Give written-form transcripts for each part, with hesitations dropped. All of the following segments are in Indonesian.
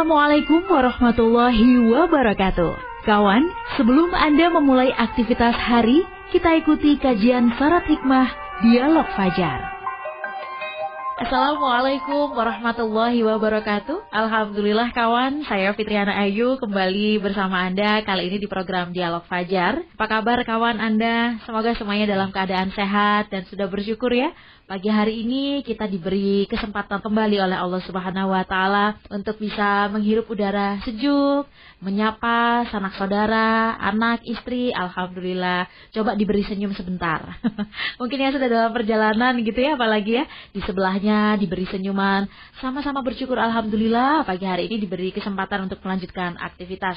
Assalamualaikum warahmatullahi wabarakatuh. Kawan, sebelum Anda memulai aktivitas hari, kita ikuti kajian syarat hikmah Dialog Fajar. Assalamualaikum warahmatullahi wabarakatuh. Alhamdulillah kawan, saya Fitriana Ayu kembali bersama Anda kali ini di program Dialog Fajar. Apa kabar kawan Anda? Semoga semuanya dalam keadaan sehat dan sudah bersyukur ya. Pagi hari ini kita diberi kesempatan kembali oleh Allah Subhanahu wa Ta'ala untuk bisa menghirup udara sejuk, menyapa sanak saudara, anak, istri. Alhamdulillah, coba diberi senyum sebentar. Mungkin ya sudah dalam perjalanan gitu ya, apalagi ya di sebelahnya diberi senyuman. Sama-sama bersyukur alhamdulillah pagi hari ini diberi kesempatan untuk melanjutkan aktivitas.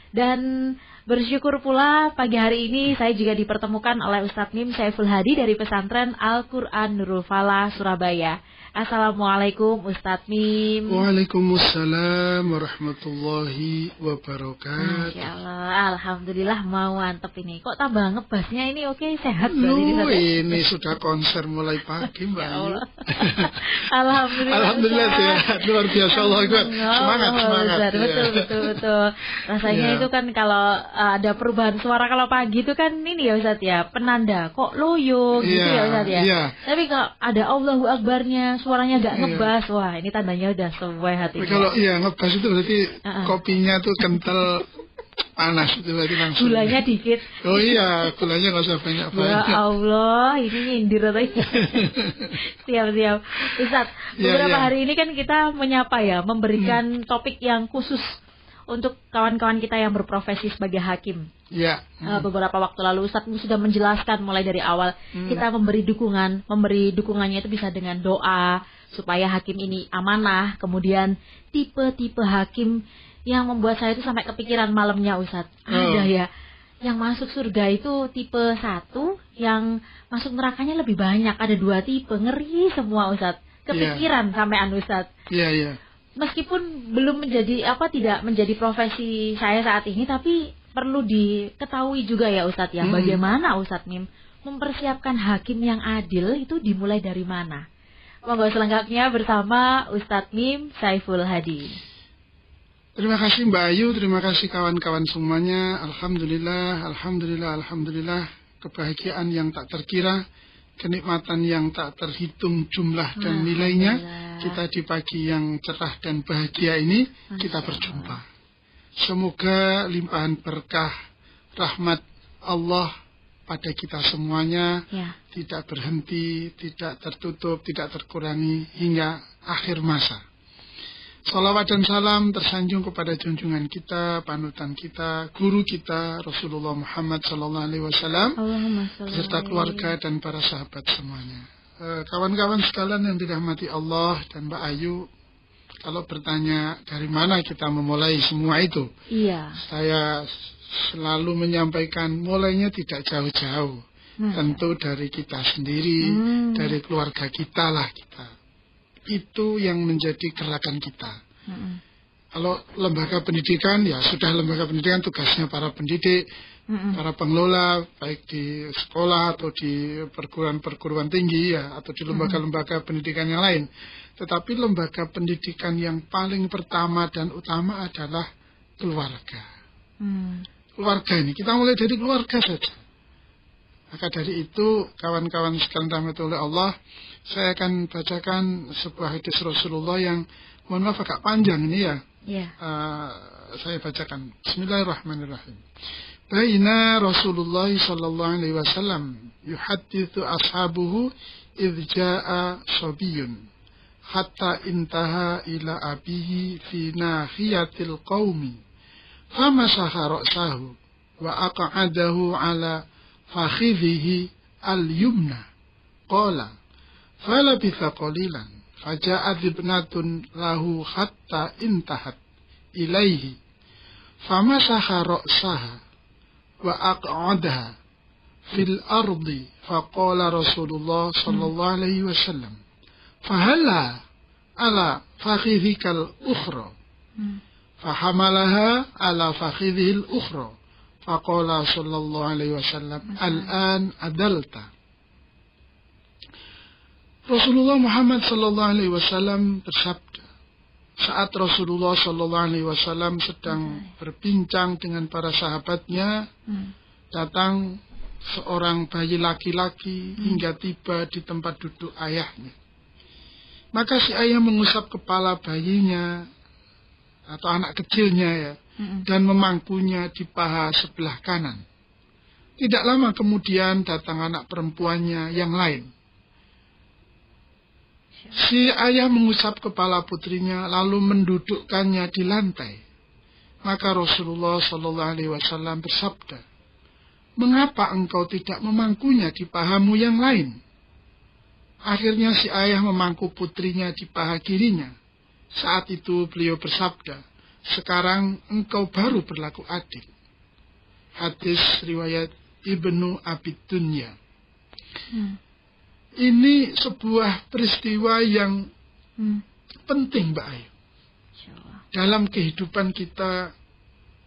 Dan bersyukur pula pagi hari ini saya juga dipertemukan oleh Ustadz Mim Saiful Hadi dari pesantren Al-Quran Nurul Falah, Surabaya. Assalamualaikum Ustadz Mim. Waalaikumsalam warahmatullahi wabarakatuh. Masya Allah, alhamdulillah mau mantep ini. Kok tambah ngebasnya ini oke, sehat ini sudah konser mulai pagi Mbak. Ya Allah. Alhamdulillah sehat, luar biasa Allah Akbar. Semangat. Betul. Rasanya itu kan kalau ada perubahan suara kalau pagi itu kan ini ya Ustadz ya, penanda kok loyo gitu ya Ustadz ya. Tapi kalau ada Allahu Akbarnya, suaranya gak ngebas, wah ini tandanya udah sesuai hati. Kalau ngebas itu berarti kopinya tuh kental, panas itu berarti langsung. Gulanya dikit. Oh iya, gulanya gak usah banyak. Ya Allah, ini nyindir atau Siap. Ustadz, beberapa hari ini kan kita menyapa ya, memberikan topik yang khusus untuk kawan-kawan kita yang berprofesi sebagai hakim. Ya. Beberapa waktu lalu Ustadz sudah menjelaskan mulai dari awal kita memberi dukungannya itu bisa dengan doa supaya hakim ini amanah. Kemudian tipe-tipe hakim yang membuat saya itu sampai kepikiran malamnya Ustadz. Ada ya yang masuk surga itu tipe 1, yang masuk nerakanya lebih banyak. Ada 2 tipe, ngeri semua Ustadz. Kepikiran sampai Ustadz. Iya. Meskipun belum tidak menjadi profesi saya saat ini, tapi perlu diketahui juga ya Ustadz ya, bagaimana Ustadz Mim mempersiapkan hakim yang adil itu dimulai dari mana? Monggo selengkapnya bersama Ustadz Mim Saiful Hadi. Terima kasih Mbak Ayu, terima kasih kawan-kawan semuanya. Alhamdulillah, kebahagiaan yang tak terkira, kenikmatan yang tak terhitung jumlah dan nilainya. Kita di pagi yang cerah dan bahagia ini kita berjumpa. Semoga limpahan berkah rahmat Allah pada kita semuanya tidak berhenti, tidak tertutup, tidak terkurangi hingga akhir masa. Salawat dan salam tersanjung kepada junjungan kita, panutan kita, guru kita Rasulullah Muhammad SAW beserta keluarga dan para sahabat semuanya. Kawan-kawan sekalian yang dirahmati Allah dan Mbak Ayu, kalau bertanya dari mana kita memulai semua itu, saya selalu menyampaikan mulainya tidak jauh-jauh, tentu dari kita sendiri, dari keluarga kita lah kita. Itu yang menjadi gerakan kita. Kalau lembaga pendidikan, ya sudah lembaga pendidikan tugasnya para pendidik, para pengelola, baik di sekolah atau di perguruan tinggi ya, atau di lembaga-lembaga pendidikan yang lain. Tetapi lembaga pendidikan yang paling pertama dan utama adalah keluarga. Keluarga ini, kita mulai dari keluarga saja. Maka dari itu, kawan-kawan sekalian rahmati oleh Allah, saya akan bacakan sebuah hadis Rasulullah yang, mohon maaf agak panjang ini ya. Saya bacakan. Bismillahirrahmanirrahim. Baina Rasulullah sallallahu alaihi wasallam yuhaddithu ashabuhu idh jaa sabiyun hatta intaha ila abihi fi nahiyatil qaumi famasaha ra'sahu wa aq'adahu ala fakhidhihi al-yumna qala falabitha qalilan faja'at ibnatun lahu hatta intahat ilaihi famasaha ra'saha wa aq'adaha fil ardi faqala Rasulullah sallallahu alaihi wasallam fahala ala fakhidhikal ukhra fahamalaha ala fakhidhil ukhra faqala sallallahu alaihi wasallam al-an adalta. Rasulullah Muhammad sallallahu alaihi wasallam bersabda, saat Rasulullah SAW sedang berbincang dengan para sahabatnya, datang seorang bayi laki-laki hingga tiba di tempat duduk ayahnya. Maka si ayah mengusap kepala bayinya atau anak kecilnya ya, dan memangkunya di paha sebelah kanan. Tidak lama kemudian datang anak perempuannya yang lain. Si ayah mengusap kepala putrinya lalu mendudukkannya di lantai. Maka Rasulullah SAW bersabda, "Mengapa engkau tidak memangkunya di pahamu yang lain?" Akhirnya si ayah memangku putrinya di paha kirinya. Saat itu beliau bersabda, "Sekarang engkau baru berlaku adil." Hadis riwayat Ibnu Abi Dunya. Ini sebuah peristiwa yang penting, Mbak Ayu. Dalam kehidupan kita,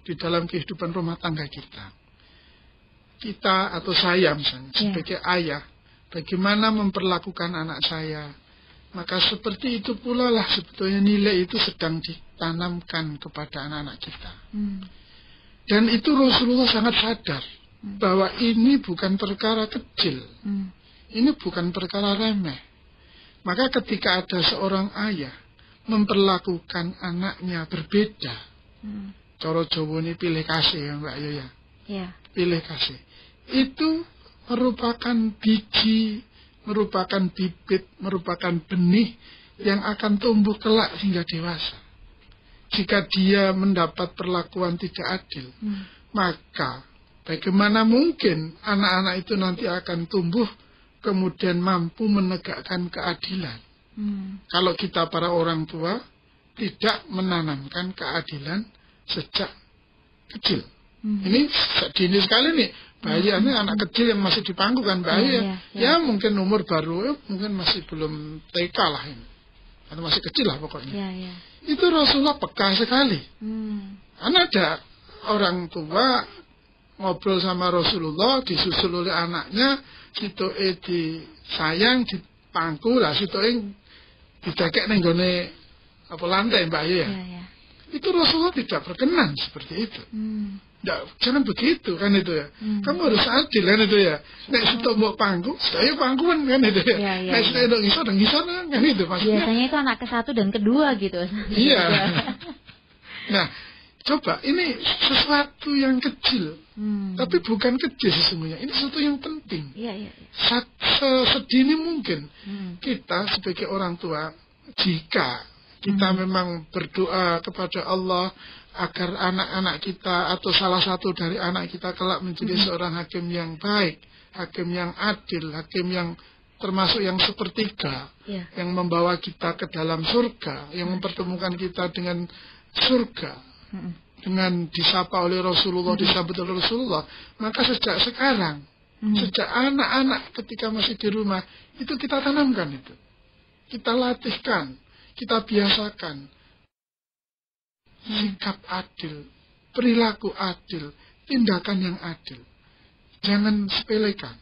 di dalam kehidupan rumah tangga kita. Kita atau saya misalnya, sebagai ayah, bagaimana memperlakukan anak saya. Maka seperti itu pula lah sebetulnya nilai itu sedang ditanamkan kepada anak-anak kita. Dan itu Rasulullah sangat sadar bahwa ini bukan perkara kecil. Ini bukan perkara remeh. Maka ketika ada seorang ayah memperlakukan anaknya berbeda, cara Jawa ini pilih kasih ya Mbak Ayu ya. Pilih kasih. Itu merupakan biji, merupakan bibit, merupakan benih yang akan tumbuh kelak hingga dewasa. Jika dia mendapat perlakuan tidak adil, maka bagaimana mungkin anak-anak itu nanti akan tumbuh kemudian mampu menegakkan keadilan. Kalau kita para orang tua tidak menanamkan keadilan sejak kecil. Ini dini sekali nih. Bayi anak kecil yang masih dipangku kan bayi ya mungkin umur baru mungkin masih belum TK lah ini. Atau masih kecil lah pokoknya. Itu Rasulullah peka sekali. Ada orang tua ngobrol sama Rasulullah, disusul oleh anaknya, sitoke disayang, dipangku lah, sitoke didekek ning gone apa lantai Mbak Ayu ya. Itu Rasulullah tidak berkenan seperti itu. Jangan begitu kan itu ya. Kamu harus adil kan itu ya. Nek sitok mbok pangku, saya pangkuan kan itu ya. Nek sitok ngisor kan itu maksudnya. Biasanya itu anak ke-1 dan ke-2 gitu. Iya. Nah, coba ini sesuatu yang kecil, tapi bukan kecil sesungguhnya. Ini sesuatu yang penting. Sedini mungkin kita sebagai orang tua, jika kita memang berdoa kepada Allah agar anak-anak kita atau salah satu dari anak kita kelak menjadi seorang hakim yang baik, hakim yang adil, hakim yang termasuk yang sepertiga, yang membawa kita ke dalam surga, yang mempertemukan kita dengan surga. Dengan disapa oleh Rasulullah, disambut oleh Rasulullah, maka sejak sekarang, sejak anak-anak ketika masih di rumah, itu kita tanamkan itu. Kita latihkan, kita biasakan. Sikap adil, perilaku adil, tindakan yang adil. Jangan sepelekan.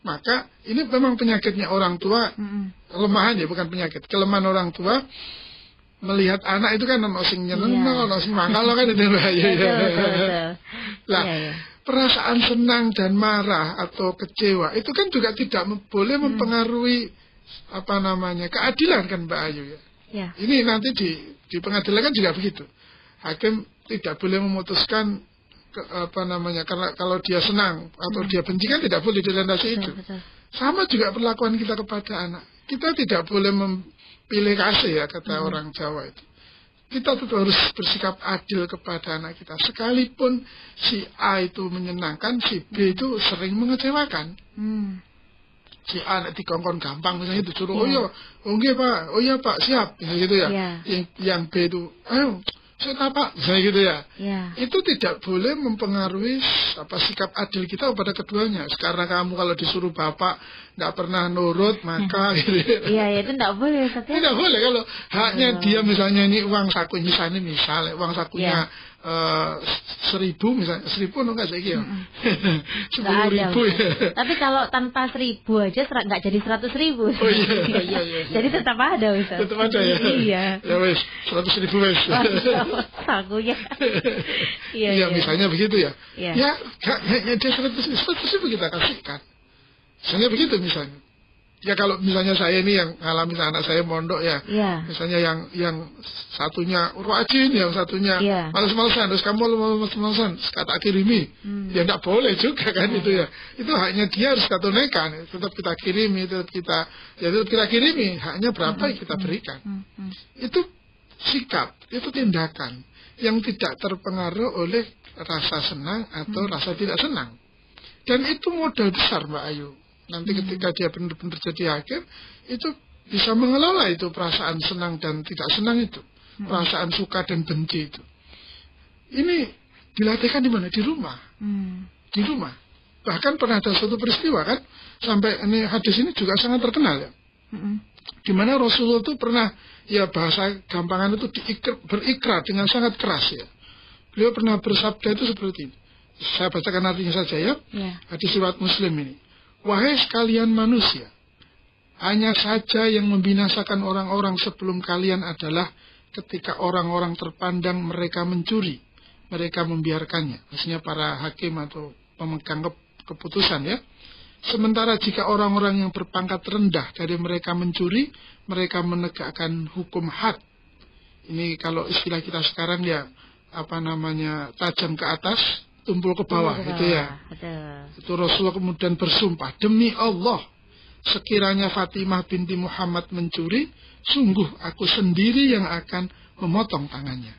Maka ini memang penyakitnya orang tua, kelemahan ya bukan penyakit, kelemahan orang tua. Melihat anak itu kan ono sing nyeneng, ono sing mangkal kan itu lah. Perasaan senang dan marah atau kecewa itu kan juga tidak boleh mempengaruhi keadilan kan Mbak Ayu ya. Ini nanti di pengadilan kan juga begitu. Hakim tidak boleh memutuskan karena kalau dia senang atau dia benci kan tidak boleh dilandasi itu. Sama juga perlakuan kita kepada anak. Kita tidak boleh pilih kasih ya kata orang Jawa itu. Kita tetap harus bersikap adil kepada anak kita. Sekalipun si A itu menyenangkan, si B itu sering mengecewakan. Si A nek dikongkon gampang misalnya itu suruh, oh nggih Pak, oh iya Pak, siap, misalnya gitu ya. Yang B itu, ayo saya Pak, misalnya gitu ya. Itu tidak boleh mempengaruhi sikap adil kita kepada keduanya. Karena kamu kalau disuruh Bapak tidak pernah nurut, maka gitu. Itu tidak boleh. Tidak boleh kalau haknya dia misalnya ini uang saku misalnya uang sakunya 1.000 misalnya, 1.000 enggak saya kira 10.000 ya. Tapi kalau tanpa 1.000 aja nggak jadi 100.000. Oh iya. Jadi tetap ada Ustaz. Tetap ada ya. Iya. Ya wes 100.000 wes. Sakunya. Iya misalnya begitu ya. Iya. Ya dia 100.000 kita kasihkan. Misalnya begitu misalnya. Ya kalau misalnya saya ini yang ngalami anak saya mondok ya, misalnya yang satunya rajin, yang satunya malas-malasan, terus kamu malas-malasan, kata kirimi, ya tidak boleh juga kan itu ya. Itu haknya dia harus kita tunaikan, tetap kita kirimi, tetap kita kirimi, haknya berapa kita berikan. Itu sikap, itu tindakan yang tidak terpengaruh oleh rasa senang atau rasa tidak senang. Dan itu modal besar Mbak Ayu. Nanti ketika dia benar-benar jadi hakim, itu bisa mengelola itu perasaan senang dan tidak senang itu. Perasaan suka dan benci itu. Ini dilatihkan di mana? Di rumah. Di rumah. Bahkan pernah ada suatu peristiwa kan, sampai ini hadis ini juga sangat terkenal ya. Di mana Rasulullah itu pernah, ya bahasa gampangan itu berikrar dengan sangat keras ya. Beliau pernah bersabda itu seperti ini. Saya bacakan artinya saja ya. Hadis riwayat Muslim ini. Wahai sekalian manusia, hanya saja yang membinasakan orang-orang sebelum kalian adalah ketika orang-orang terpandang mereka mencuri, mereka membiarkannya. Maksudnya para hakim atau pemegang keputusan ya. Sementara jika orang-orang yang berpangkat rendah dari mereka mencuri, mereka menegakkan hukum had. Ini kalau istilah kita sekarang ya, tajam ke atas, tumpul ke bawah, itu ya. Itu Rasulullah kemudian bersumpah, demi Allah, sekiranya Fatimah binti Muhammad mencuri, sungguh aku sendiri yang akan memotong tangannya.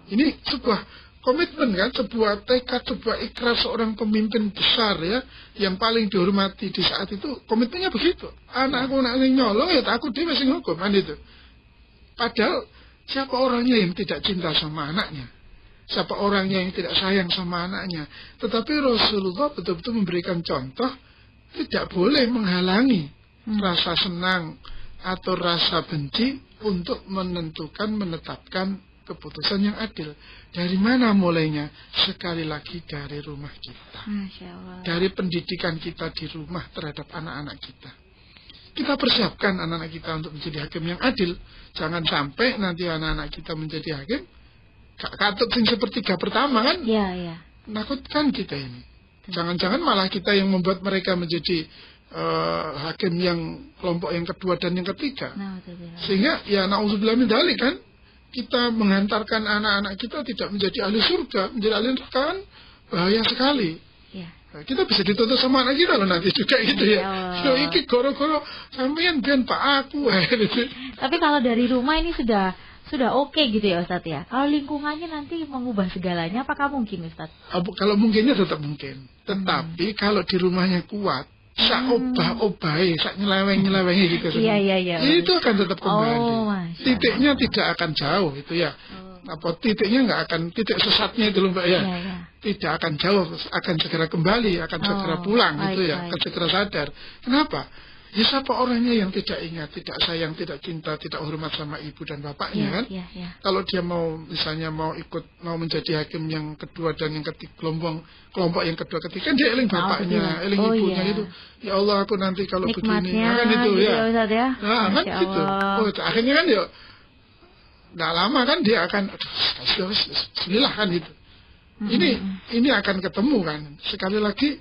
Ini sebuah komitmen kan, sebuah tekad, sebuah ikrar seorang pemimpin besar ya, yang paling dihormati di saat itu. Komitmennya begitu. Anakku nak nyolong ya takut dia masih hukum kan itu. Padahal siapa orangnya yang tidak cinta sama anaknya? Siapa orangnya yang tidak sayang sama anaknya? Tetapi Rasulullah betul-betul memberikan contoh, tidak boleh menghalangi rasa senang atau rasa benci untuk menetapkan keputusan yang adil. Dari mana mulainya? Sekali lagi dari rumah kita. Dari pendidikan kita di rumah terhadap anak-anak kita. Kita persiapkan anak-anak kita untuk menjadi hakim yang adil. Jangan sampai nanti anak-anak kita menjadi hakim katut sing sepertiga pertama kan, nakutkan kita ini. Jangan-jangan malah kita yang membuat mereka menjadi hakim yang kelompok yang kedua dan yang ketiga. Sehingga ya na'udzubillah min dzalik kan, kita menghantarkan anak-anak kita tidak menjadi ahli surga, menjadi ahli neraka kan bahaya sekali. Nah, kita bisa dituntut sama anak kita loh nanti juga gitu ya. So iki goro-goro sampeyan ben Pak aku. Tapi kalau dari rumah ini sudah oke gitu ya Ustadz ya. Kalau lingkungannya nanti mengubah segalanya, apakah mungkin Ustadz? Kalau mungkinnya tetap mungkin. Tetapi kalau di rumahnya kuat, sak obah-obahi, sak nyeleweng-nyelewengi gitu. Iya. Itu akan tetap kembali. Titiknya tidak akan jauh itu ya. Titiknya nggak akan, titik sesatnya itu loh Mbak ya. Tidak akan jauh, akan segera kembali, akan segera pulang gitu ya, akan segera sadar. Kenapa? Ya siapa orangnya yang tidak ingat, tidak sayang, tidak cinta, tidak hormat sama ibu dan bapaknya kan? Kalau dia misalnya mau menjadi hakim yang kedua dan yang ketiga, kelompok yang kedua ketiga, dia eling bapaknya, eling ibunya itu. Ya Allah aku nanti kalau begini, kan itu ya. Nah kan gitu. Akhirnya kan ya, nggak lama kan dia akan, bismillah kan itu. Ini akan ketemu kan. Sekali lagi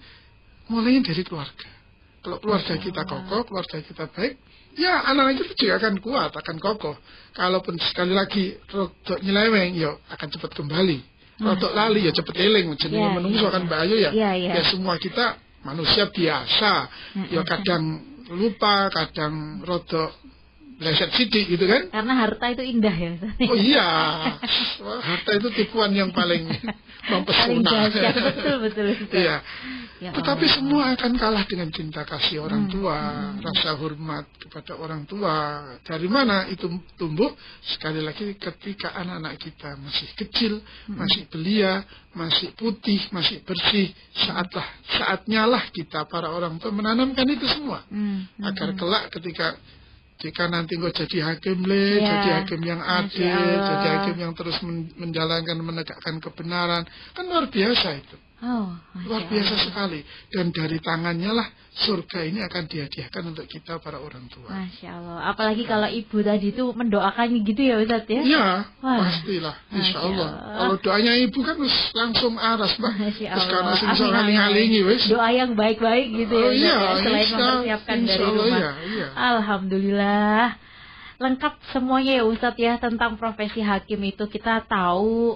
mulai dari keluarga. Kalau keluarga kita kokoh, keluarga kita baik, ya anak-anak itu juga akan kuat, akan kokoh. Kalaupun sekali lagi rodok nyeleweng, ya akan cepat kembali. Rodok lali, ya cepat eling. Jadi menungso kan Mbak Ayu ya. Ya semua kita manusia biasa. Ya kadang lupa, kadang rodok leset sidik gitu kan. Karena harta itu indah ya. Oh iya, harta itu tipuan yang paling mempesona. Betul. Iya. Ya, tetapi semua akan kalah dengan cinta kasih orang tua, rasa hormat kepada orang tua. Dari mana itu tumbuh? Sekali lagi ketika anak-anak kita masih kecil, masih belia, masih putih, masih bersih, saatnya lah kita para orang tua menanamkan itu semua. Agar kelak ketika jika nanti engkau jadi hakim jadi hakim yang adil, jadi hakim yang terus menjalankan, menegakkan kebenaran, kan luar biasa itu. Luar biasa sekali. Dan dari tangannya lah surga ini akan dihadiahkan untuk kita para orang tua. Masya Allah. Apalagi kalau ibu tadi itu mendoakannya gitu ya Ustaz ya? Iya, pastilah. Insya Allah. Kalau doanya ibu kan langsung aras Mbak. Masya Allah. Sekarang sing ngaling-ngalingi wis. Doa yang baik-baik gitu ya. Iya, selain mempersiapkan dari rumah. Iya. Alhamdulillah. Lengkap semuanya ya Ustadz ya tentang profesi hakim itu. Kita tahu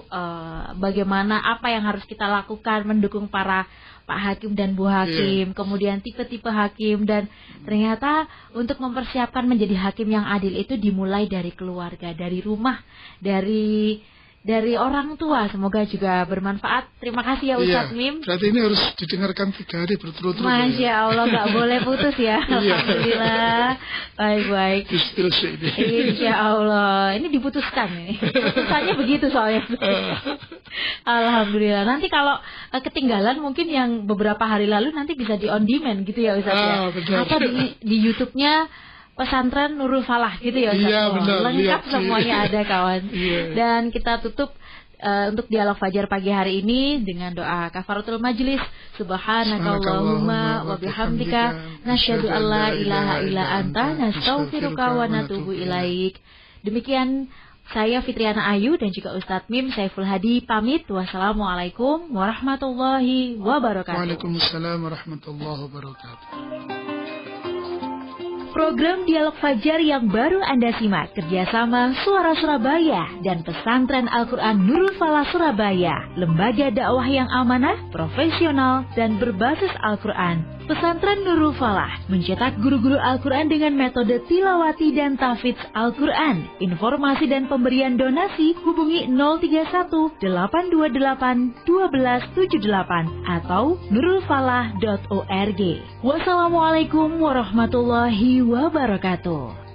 bagaimana apa yang harus kita lakukan mendukung para Pak Hakim dan Bu Hakim, kemudian tipe-tipe hakim, dan ternyata untuk mempersiapkan menjadi hakim yang adil itu dimulai dari keluarga, dari rumah, dari orang tua. Semoga juga bermanfaat. Terima kasih ya Ustadz Mim. Berarti ini harus didengarkan 3 hari berturut-turut. Masya Allah, nggak boleh putus ya. Alhamdulillah. Baik-baik. Insya Allah. Ini diputuskan nih. Putusannya begitu soalnya. Alhamdulillah. Nanti kalau ketinggalan mungkin yang beberapa hari lalu nanti bisa di on demand gitu ya Ustadz ya. Atau di YouTube-nya Pesantren Nurul Falah gitu ya Ustaz. Iya, benar, lengkap semuanya ada kawan. Dan kita tutup untuk dialog Fajar pagi hari ini dengan doa kafaratul majlis. Subhanakallahumma wa bihamdika nasyhadu an la ilaha illa anta nastaghfiruka wa natubu ilaik. Demikian saya Fitriana Ayu dan juga Ustadz Mim Saiful Hadi pamit. Wassalamualaikum warahmatullahi wabarakatuh. Waalaikumsalam warahmatullahi wabarakatuh. Program Dialog Fajar yang baru Anda simak kerjasama Suara Surabaya dan Pesantren Al-Quran Nurul Falah Surabaya, lembaga dakwah yang amanah, profesional, dan berbasis Al-Quran. Pesantren Nurul Falah mencetak guru-guru Al-Quran dengan metode tilawati dan tahfidz Al-Quran. Informasi dan pemberian donasi hubungi 031 828 1278 atau nurulfalah.org. Wassalamualaikum warahmatullahi wabarakatuh.